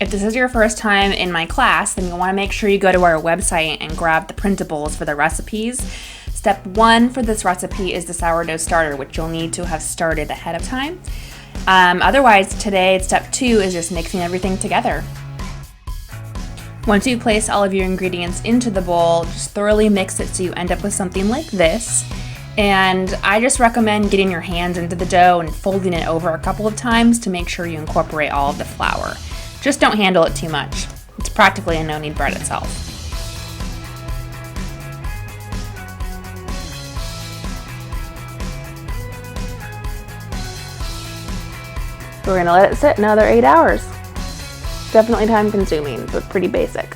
If this is your first time in my class, then you'll want to make sure you go to our website and grab the printables for the recipes. Step 1 for this recipe is the sourdough starter, which you'll need to have started ahead of time. Otherwise, today, step 2 is just mixing everything together. Once you place all of your ingredients into the bowl, just thoroughly mix it so you end up with something like this. And I just recommend getting your hands into the dough and folding it over a couple of times to make sure you incorporate all of the flour. Just don't handle it too much. It's practically a no-knead bread itself. We're gonna let it sit another 8 hours. Definitely time consuming, but pretty basic.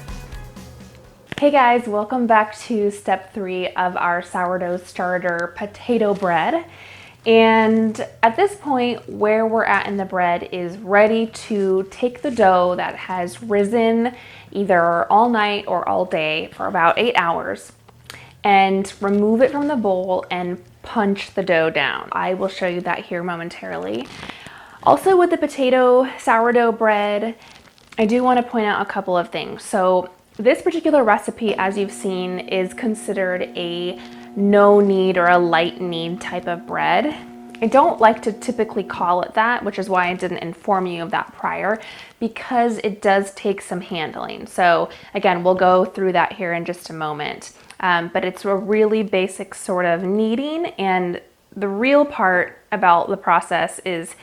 Hey guys, welcome back to step 3 of our sourdough starter potato bread. And at this point, where we're at in the bread is ready to take the dough that has risen either all night or all day for about 8 hours and remove it from the bowl and punch the dough down. I will show you that here momentarily. Also with the sourdough bread, I do want to point out a couple of things. So this particular recipe, as you've seen, is considered a no-knead or a light knead type of bread. I don't like to typically call it that, which is why I didn't inform you of that prior, because it does take some handling. So again, we'll go through that here in just a moment. But it's a really basic sort of kneading, and the real part about the process is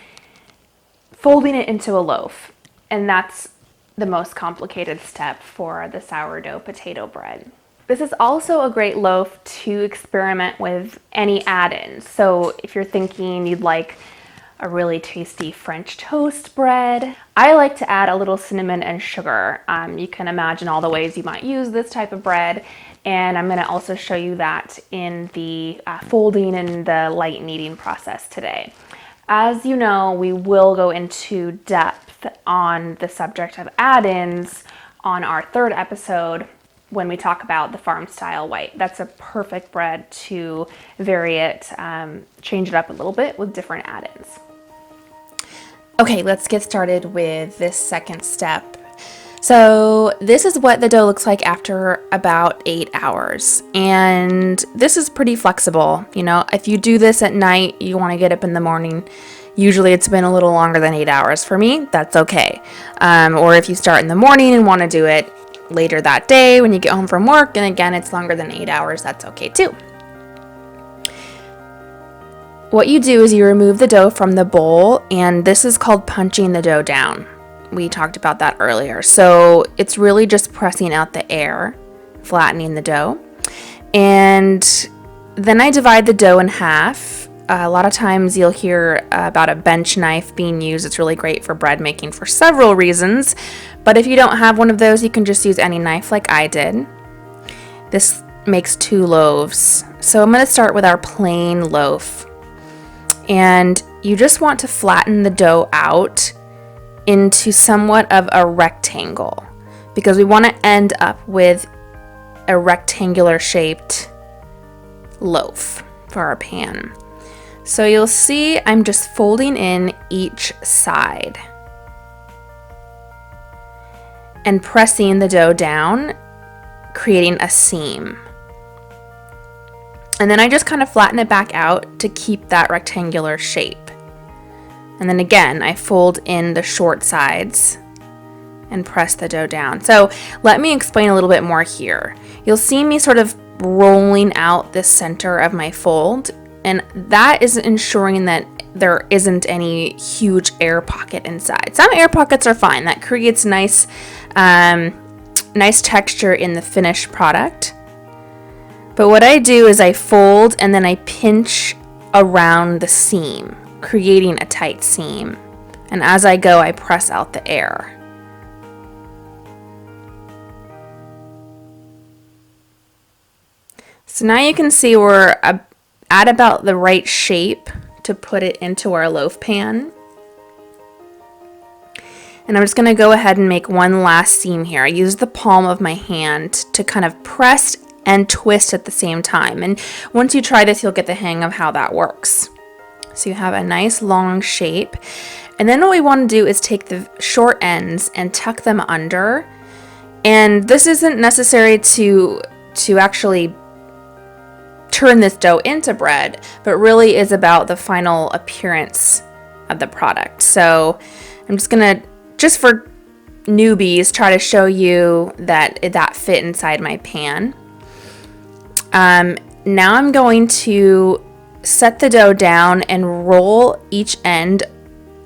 folding it into a loaf, and that's the most complicated step for the sourdough potato bread. This is also a great loaf to experiment with any add-ins. So if you're thinking you'd like a really tasty French toast bread, I like to add a little cinnamon and sugar. You can imagine all the ways you might use this type of bread, and I'm gonna also show you that in the folding and the light kneading process today. As you know, we will go into depth on the subject of add-ins on our 3rd episode when we talk about the farm style white. That's a perfect bread to vary it, change it up a little bit with different add-ins. Okay, let's get started with this second step. So this is what the dough looks like after about 8 hours. And this is pretty flexible. You know, if you do this at night, you want to get up in the morning. Usually it's been a little longer than 8 hours. For me, that's okay. Or if you start in the morning and want to do it later that day when you get home from work, and again, it's longer than 8 hours, that's okay too. What you do is you remove the dough from the bowl, and this is called punching the dough down. We talked about that earlier. So it's really just pressing out the air, flattening the dough. And then I divide the dough in half. A lot of times you'll hear about a bench knife being used. It's really great for bread making for several reasons. But if you don't have one of those, you can just use any knife like I did. This makes 2 loaves. So I'm going to start with our plain loaf. And you just want to flatten the dough out into somewhat of a rectangle, because we want to end up with a rectangular shaped loaf for our pan. So you'll see I'm just folding in each side and pressing the dough down, creating a seam. And then I just kind of flatten it back out to keep that rectangular shape. And then again, I fold in the short sides and press the dough down. So let me explain a little bit more here. You'll see me sort of rolling out the center of my fold, and that is ensuring that there isn't any huge air pocket inside. Some air pockets are fine. That creates nice texture in the finished product. But what I do is I fold and then I pinch around the seam, creating a tight seam. And as I go, I press out the air. So now you can see we're at about the right shape to put it into our loaf pan. And I'm just going to go ahead and make one last seam here. I use the palm of my hand to kind of press and twist at the same time. And once you try this, you'll get the hang of how that works. So you have a nice long shape. And then what we want to do is take the short ends and tuck them under. And this isn't necessary to actually turn this dough into bread, but really is about the final appearance of the product. So I'm just gonna, just for newbies, try to show you that fit inside my pan. Now I'm going to set the dough down and roll each end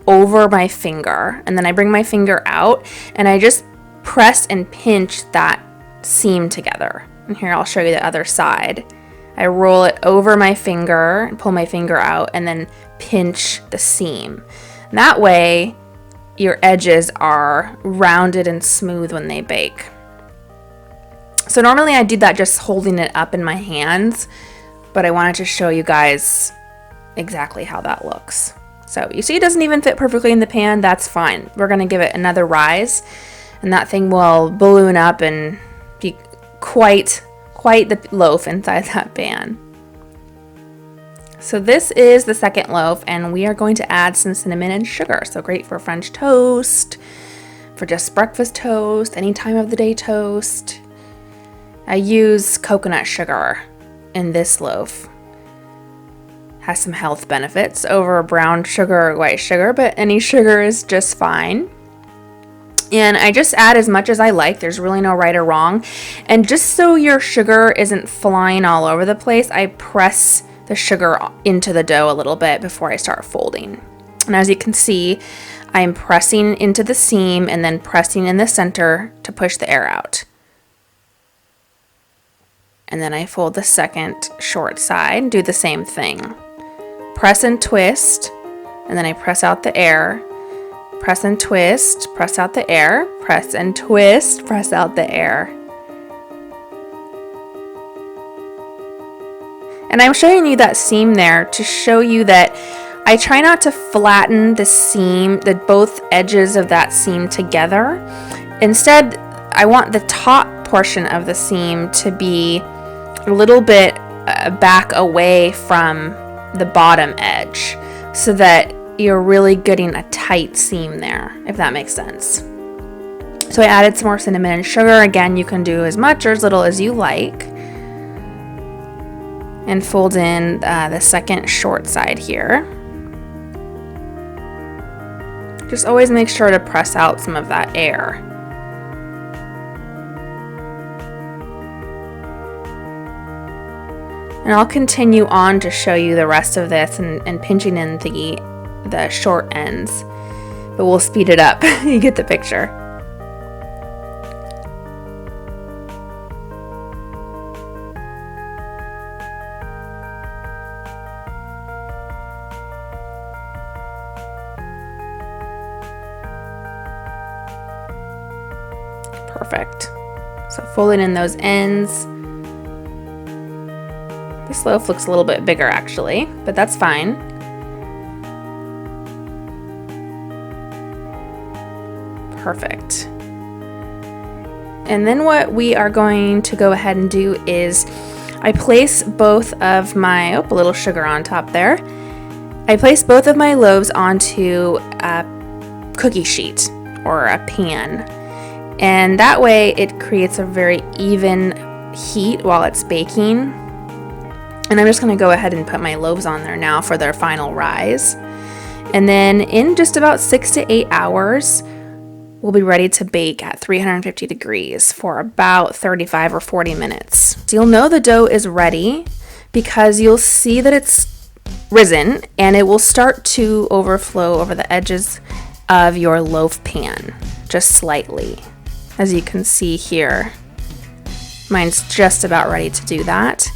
over my finger, and then I bring my finger out and I just press and pinch that seam together. And here I'll show you the other side. I roll it over my finger and pull my finger out and then pinch the seam. And that way your edges are rounded and smooth when they bake. So normally I do that just holding it up in my hands, but I wanted to show you guys exactly how that looks. So you see it doesn't even fit perfectly in the pan. That's fine. We're gonna give it another rise, and that thing will balloon up and be quite the loaf inside that pan. So this is the second loaf, and we are going to add some cinnamon and sugar. So great for French toast, for just breakfast toast, any time of the day toast. I use coconut sugar in this loaf. Has some health benefits over brown sugar or white sugar, but any sugar is just fine. And I just add as much as I like. There's really no right or wrong. And just so your sugar isn't flying all over the place, I press the sugar into the dough a little bit before I start folding. And as you can see, I'm pressing into the seam and then pressing in the center to push the air out. And then I fold the second short side, do the same thing. Press and twist, and then I press out the air. Press and twist, press out the air, press and twist, press out the air. And I'm showing you that seam there to show you that I try not to flatten the seam, both edges of that seam together. Instead, I want the top portion of the seam to be a little bit back away from the bottom edge so that you're really getting a tight seam there, if that makes sense. So I added some more cinnamon and sugar. Again, you can do as much or as little as you like. And fold in the second short side here. Just always make sure to press out some of that air. And I'll continue on to show you the rest of this and pinching in the short ends, but we'll speed it up. You get the picture. Perfect. So folding in those ends. This loaf looks a little bit bigger actually, but that's fine. Perfect. And then what we are going to go ahead and do is I place both of my, a little sugar on top there. I place both of my loaves onto a cookie sheet or a pan. And that way it creates a very even heat while it's baking. And I'm just going to go ahead and put my loaves on there now for their final rise. And then in just about 6 to 8 hours, we'll be ready to bake at 350 degrees for about 35 or 40 minutes. So you'll know the dough is ready because you'll see that it's risen and it will start to overflow over the edges of your loaf pan, just slightly. As you can see here, mine's just about ready to do that.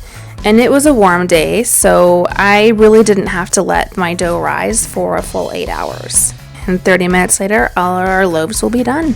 And it was a warm day, so I really didn't have to let my dough rise for a full 8 hours. And 30 minutes later, all our loaves will be done.